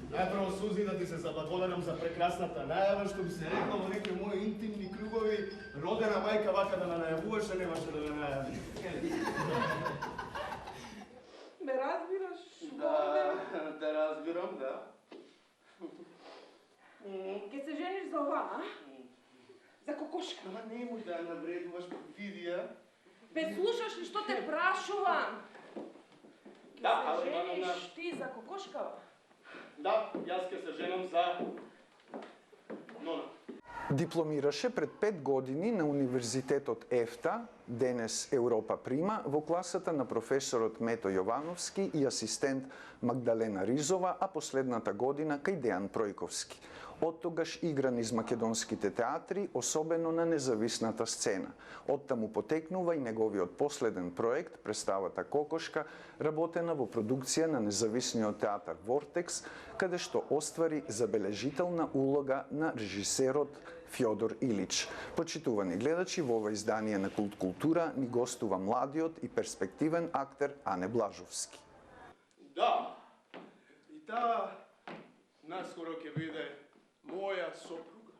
Најпрво, Сузи, да ти се заблагодарам за прекрасната најава, што би се рекла во некои мои интимни кругови, родена мајка вака да ме најавуваше, немаше да ме најави. Ме разбираш? Да разбирам, да. Ке се жениш за ова, а? За кокошка. Ама немој да ја навредуваш, види ја. Бе, слушаш ли што те прашувам? Ке се жениш ти за кокошка? Да, јас ке се женам за Нона. Дипломираше пред 5 години на Универзитетот ЕФТА, денес Европа Прима, во класата на професорот Мето Јовановски и асистент Магдалена Ризова, а последната година кај Дејан Пројковски. Од тогаш игра низ македонските театри, особено на независната сцена. Оттаму потекнува и неговиот последен проект, представата Кокошка, работена во продукција на независниот театар Вортекс, каде што оствари забележителна улога на режисерот Фјодор Илич. Почитувани гледачи, во ова издание на Култ Култура ни гостува младиот и перспективен актер Ане Блажовски. Да, и таа наскоро ќе биде моја сопруга.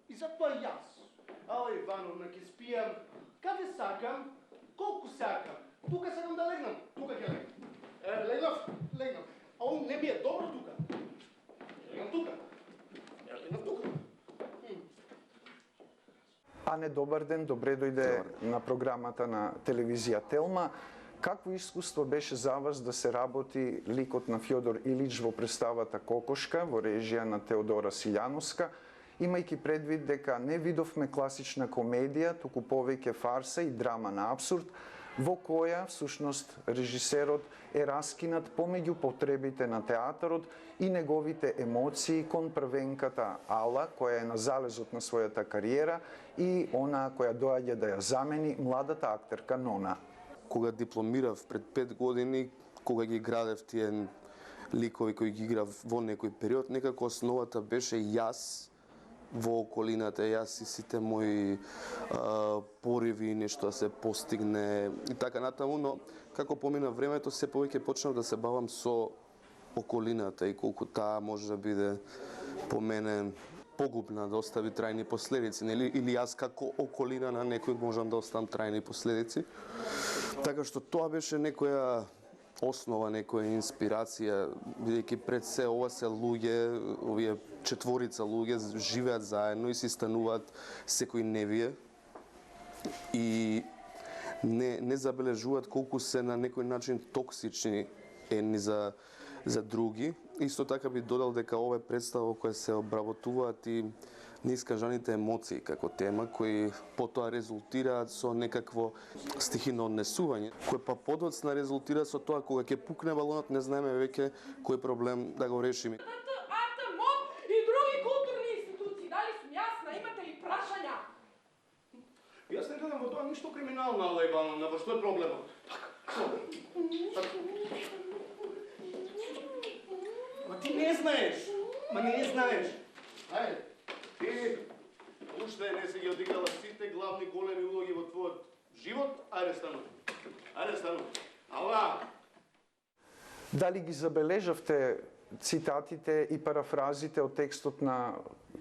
И затоа јас, Ала Ивановна, ќе спијам каде сакам, колку сакам. Тука сакам да легнам, тука ќе легнам. Легнав. А он не би е добро тука. Легнам тука. Легнам тука. Ане, добар ден, добре дојде на програмата на телевизија Телма. Какво искуство беше за вас да се работи ликот на Фјодор Илич во представата Кокошка во режија на Теодора Силјановска, имајќи предвид дека не видовме класична комедија, туку повеќе фарса и драма на апсурд, во која, всушност, режисерот е раскинат помеѓу потребите на театарот и неговите емоции кон првенката Ала, која е на залезот на својата кариера, и она која доаѓа да ја замени младата актерка Нона. Кога дипломирав пред 5 години, кога ги градев тие ликови кои ги играв во некој период, некако основата беше јас во околината, јас и сите мои пориви, нешто да се постигне и така натаму, но како помина времето, се повеќе почнав да се бавам со околината и колку таа може да биде по мене погубна, да остави трајни последици, нели? Или јас како околина на некој можам да оставам трајни последици. Така што тоа беше некоја основа, некоја инспирација, бидејќи пред се ова се луѓе, овие четворица луѓе живеат заедно и си стануваат секој невие и не забележуваат колку се на некој начин токсични едни за други. Исто така би додал дека ова е представа во која се обработуваат и неискажаните емоции како тема, кои потоа резултираат со некакво стихино однесување, кој па подоцна резултира со тоа кога ќе пукне балонот, не знаеме веќе кој проблем да го решиме. АТМОД и други културни институции, дали сум јасна, имате ли прашања? Јас не гледам во тоа ништо криминално, Ала Ивановна, во што е проблемот? Ма ти не знаеш, Ајде, ти уште не си ги одиграла сите главни големи улоги во твојот живот, ајде стану. Ала! Дали ги забележавте цитатите и парафразите од текстот на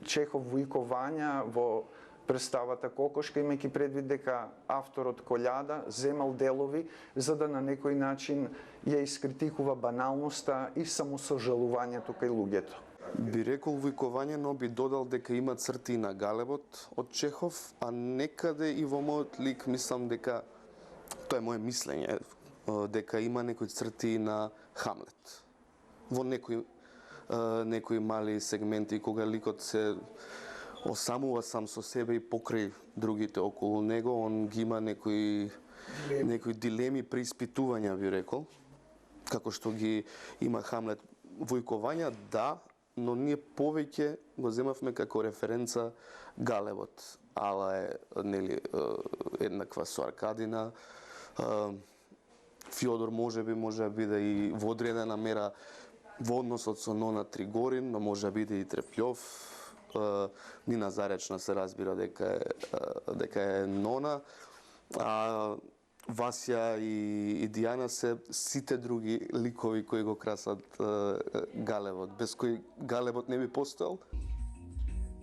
Чехов Вујко Вања во представата Кокошка, имајќи предвид дека авторот Колјада земал делови за да на некој начин ја искритикува баналноста и самосожалувањето кај луѓето? Би рекол Вујко, но би додал дека има црти на Галебот од Чехов, а некаде и во мојот лик мислам дека, тоа е моje мислење, дека има некои црти на Хамлет. Во некои мали сегменти кога ликот се осамува сам со себе и покрај другите околу него, он ги има некои дилеми, преиспитувања, би рекол, како што ги има Хамлет. Вујко, да, но ние повеќе го земавме како референца Галебот. Ала е, нели, еднаква со Аркадина. Фјодор може да биде и во одредена мера во односот со Нона Тригорин, но може да биде и Треплјов. Нина Заречна се разбира дека е Нона. Васја и Дијана се сите други ликови кои го красат Галебот, без кои Галебот не би постоел.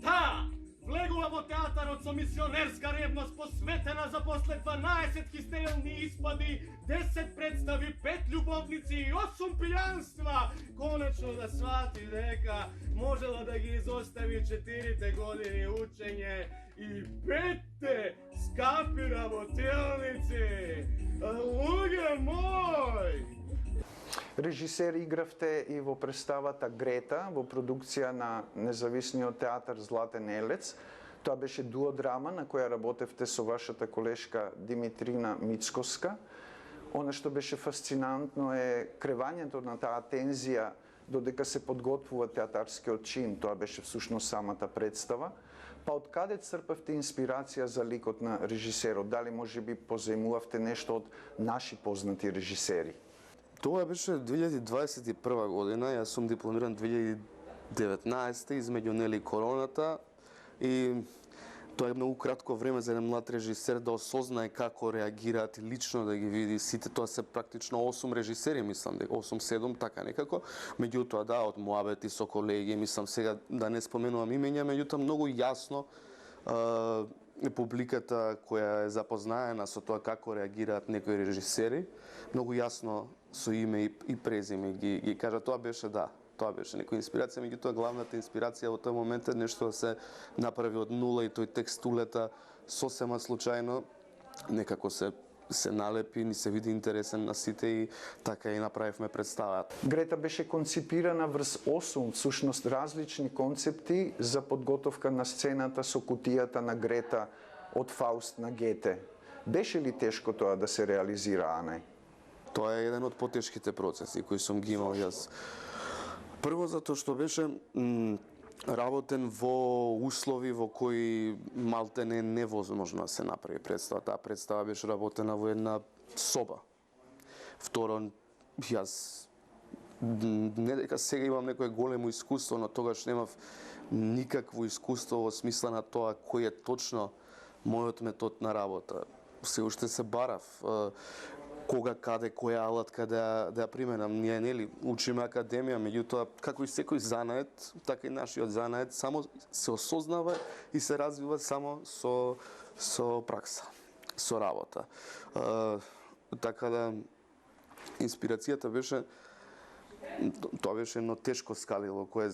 Да! Влегува во театарот со мисионерска ревност посветена за после 12 хистерилни испади, 10 представи, 5 љубовници и 8 пијанства. Конечно да свати дека можела да ги изостави 4 години учење и 5 скапи работилници. Луѓе мој! Режисер игравте и во представата Грета во продукција на независниот театар Златен елец. Тоа беше дуодрама на која работевте со вашата колешка Димитрина Мицкоска. Она што беше фасцинантно е кревањето на таа тензија додека се подготвува театарскиот чин. Тоа беше всушност самата представа. Па од каде црпевте инспирација за ликот на режисерот? Дали можеби позаимувавте нешто од наши познати режисери? Тоа беше 2021 година, јас сум дипломиран 2019, измеѓу нели короната, и тоа е многу кратко време за еден млад режисер да осознае како реагираат и лично да ги види сите. Тоа се практично 8 режисери, мислам, 8-7, така некако. Меѓутоа, да, од муабети со колеги, мислам сега да не споменувам имења, меѓутоа многу јасно публиката која е запознаена со тоа како реагираат некои режисери, многу јасно со име и презиме ги кажа. Тоа беше, да, тоа беше некоја инспирација, меѓутоа главната инспирација во тој момент е нешто да се направи од нула и тој текст улета сосема случајно, некако се налепи, ни се види интересен на сите и така и направивме представата. Грета беше конципирана врз 8 всушност различни концепти за подготовка на сцената со кутијата на Грета од Фауст на Гете. Беше ли тешко тоа да се реализира, Ане? Тоа е еден од потешките процеси кои сум ги имал јас. Прво затоа што беше работен во услови во кои малте не е невозможно да се направи представа. Таа представа беше работена во една соба. Второ, јас не дека сега имам некое големо искуство, но тогаш немав никакво искуство во смисла на тоа кој е точно мојот метод на работа. Се уште се барав кога, каде, која алатка да ја применам. Ние, нели, учиме академија, меѓутоа, како и секој занает, така и нашиот занает, само се осознава и се развива само со пракса, со работа. Така да, инспирацијата беше, тоа беше едно тешко скалило, кое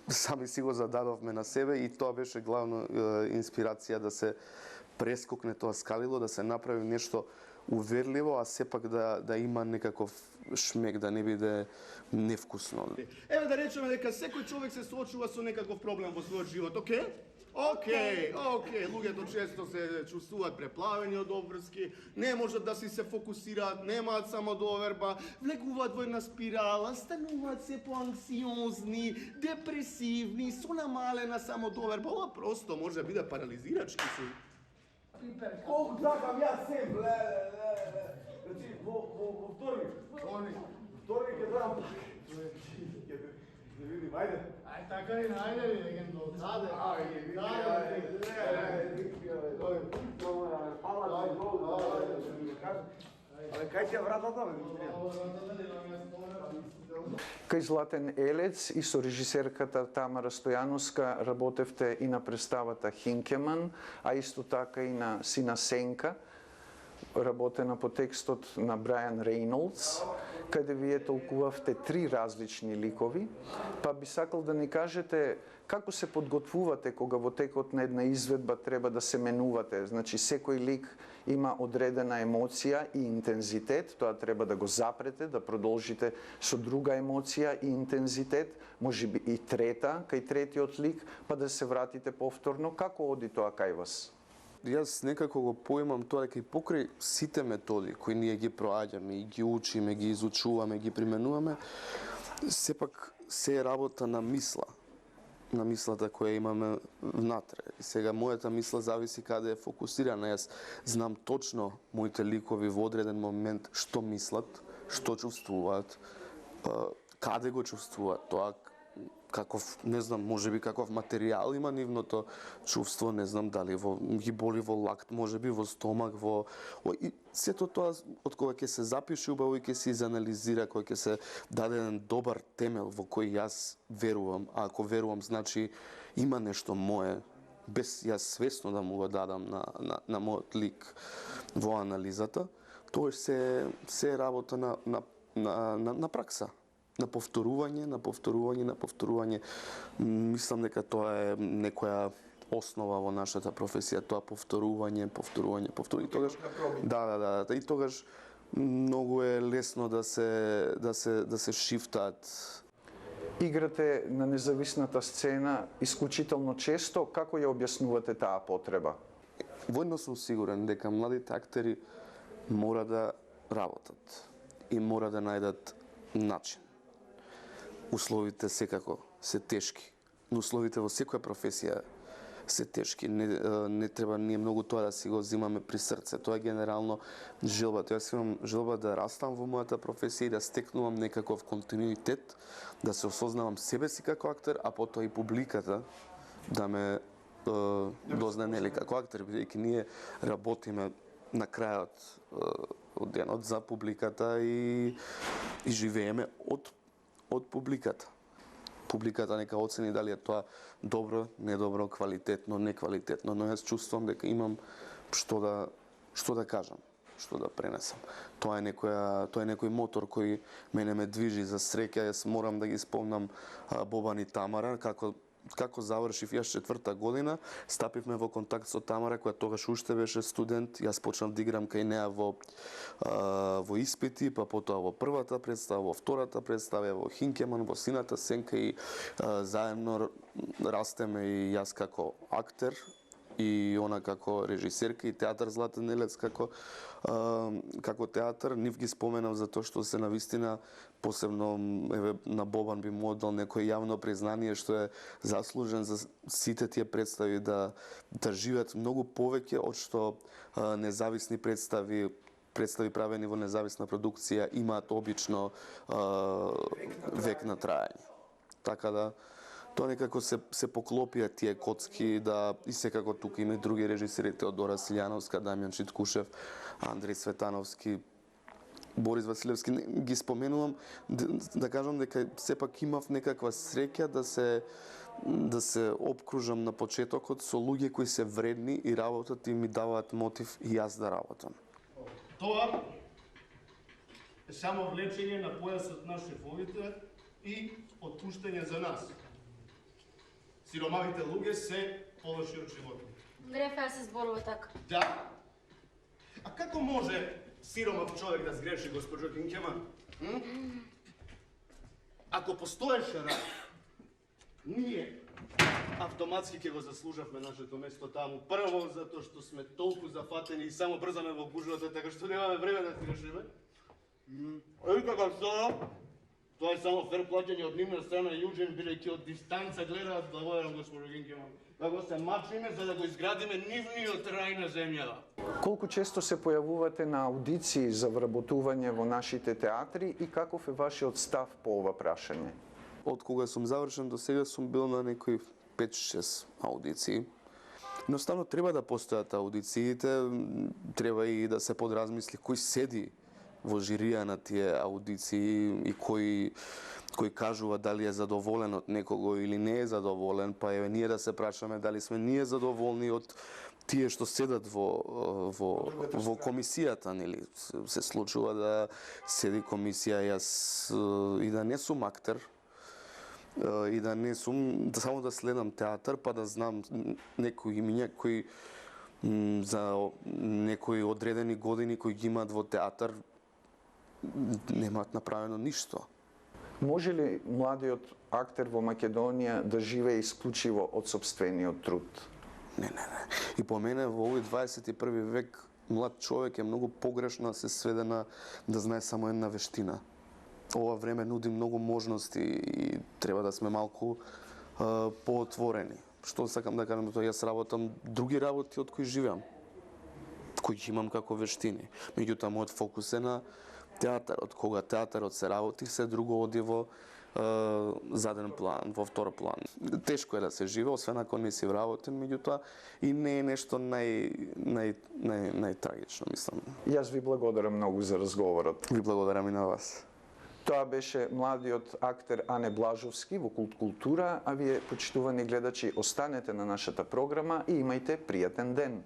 сами си го зададовме на себе и тоа беше главно инспирација да се прескокне тоа скалило, да се направи нешто уверливо, а сепак да има некаков шмек, да не биде невкусно. Еве да речеме дека секој човек се соочува со некаков проблем во својот живот, окей? Океј, луѓето често се чувствуваат преплавени од обврски, не можат да си се фокусираат, немаат самодоверба, влегуваат во една спирала, стануваат се поанксиозни, депресивни, со намалена самодоверба. Ова просто може да биде парализирачки се. Колку сакам јас се, значи во вторник ќе дадам да видим, ајде. Ај така ли, најде ли, дека до даде. Абе, кај ќе вратата, бе? Кај Златен елец и со режисерката Тамара Стојановска работевте и на представата Хинкеман, а исто така и на Сина Сенка, работена по текстот на Брајан Рейнолдс, каде вие толкувавте 3 различни ликови, па би сакал да ни кажете како се подготвувате кога во текот на една изведба треба да се менувате. Значи, секој лик има одредена емоција и интензитет, тоа треба да го запрете, да продолжите со друга емоција и интензитет, можеби и трета, кај третиот лик, па да се вратите повторно. Како оди тоа кај вас? Јас некако го поимам тоа дека и покрај сите методи кои ние ги проаѓаме и ги учиме, ги изучуваме, ги применуваме, сепак се е работа на мисла, на мислата која имаме внатре. И сега мојата мисла зависи каде е фокусирана. Јас знам точно моите ликови во одреден момент што мислат, што чувствуваат, каде го чувствуваат тоа, каков, не знам, можеби каков материјал има нивното чувство, не знам дали ги боли во лакт, можеби во стомак, и сето тоа од кога ќе се запише убаво и ќе се изанализира, кој ќе се даде еден добар темел во кој јас верувам, а ако верувам значи има нешто мое, без јас свесно да му го дадам на мојот лик во анализата, тоа се е работа на пракса. На повторување. Мислам дека тоа е некоја основа во нашата професија, тоа повторување. Да. И тогаш многу е лесно да се шифтаат. Играте на независната сцена исклучително често, како ја објаснувате таа потреба? Воедно сум сигурен дека младите актери мора да работат и мора да најдат начин. Условите секако се тешки, но условите во секоја професија се тешки. Не треба ние многу тоа да си го земаме при срце. Тоа е генерално желбата. Јас имам желба да растам во мојата професија и да стекнувам некаков континуитет, да се осознавам себе си како актер, а потоа и публиката да ме дознае нели како актер, бидејќи ние работиме на крајот од денот за публиката и живееме од публиката. Публиката нека оцени дали е тоа добро, недобро, квалитетно, неквалитетно, но јас чувствувам дека имам што да кажам, што да пренесам. Тоа е некој мотор кој мене ме движи за среќа. Јас морам да ги спомнам Бобан и Тамара, како завршив јас 4-та година, стапивме во контакт со Тамара, која тогаш уште беше студент. Јас почнав да играм кај неа во испити, па потоа во првата представа, во втората представа, во Хинкеман, во Сината сенка и заедно растеме и јас како актер и она како режисерка и театар Златен Елец како театар. Нив ги споменав затоа што се навистина, посебно на Бобан би му оддал некој јавно признание што е заслужен за сите тие представи да живеат многу повеќе од што независни представи правени во независна продукција имаат обично век на траење. Така да тоа некако се поклопија тие коцки, и секако тука има и други режисери, Теодора Силјановска, Дамјан Читкушев, Андреј Светановски, Борис Василевски. Ги споменувам да кажам дека сепак имав некаква среќа да се обкружам на почетокот со луѓе кои се вредни и работат и ми даваат мотив и јас да работам. Тоа е само влечење на појасот на шефовите и отпуштање за нас. Сиромавите луѓе се полоши од животни. Грефа се зборува така. Да. А како може сиромав човек да сгреши, госпожо Хинкеман? Ако постоеше рак, ние автоматски ќе го заслужавме нашето место таму. Прво затоа што сме толку зафатени и само брзаме во гужвата, така што немаме време да си решиме. И како тоа е само фер плаќање од нивна страна, Јуџен, бидејќи од дистанца гледаат, благодарам госпожо Хинкеман, како се мачиме за да го изградиме нивниот рај на земјава. Колку често се појавувате на аудиции за вработување во нашите театри и каков е вашиот став по ова прашање? Од кога сум завршен до сега сум бил на некои 5-6 аудиции. Едноставно треба да постојат аудициите, треба и да се подразмисли кој седи во жирија на тие аудиции и кој кажува дали е задоволен од некого или не е задоволен, па еве ние да се прашаме дали сме ние задоволни од тие што седат во комисијата, нели? Се случува да седи комисија, јас и да не сум актер, и да не сум, само да следам театар, па да знам некои имиња кои за некои одредени години кои ги имаат во театар немаат направено ништо. Може ли младиот актер во Македонија да живее исклучиво од сопствениот труд? Не. И по мене во овој 21 век млад човек е многу погрешно да се сведе на да знае само една вештина. Ова време нуди многу можности и треба да сме малку поотворени. Што сакам да кажам, тоа јас работам други работи од кои живеам, кои имам како вештини. Меѓутоа мојот фокус е на театарот. Кога театарот се работи, се друго оди во заден план, во втор план. Тешко е да се живе, освен ако не си вработен, меѓутоа и не е нешто најтрагично, мислам. Јас ви благодарам многу за разговорот. Ви благодарам и на вас. Тоа беше младиот актер Ане Блажовски во Култ култура, а вие, почитувани гледачи, останете на нашата програма и имајте пријатен ден.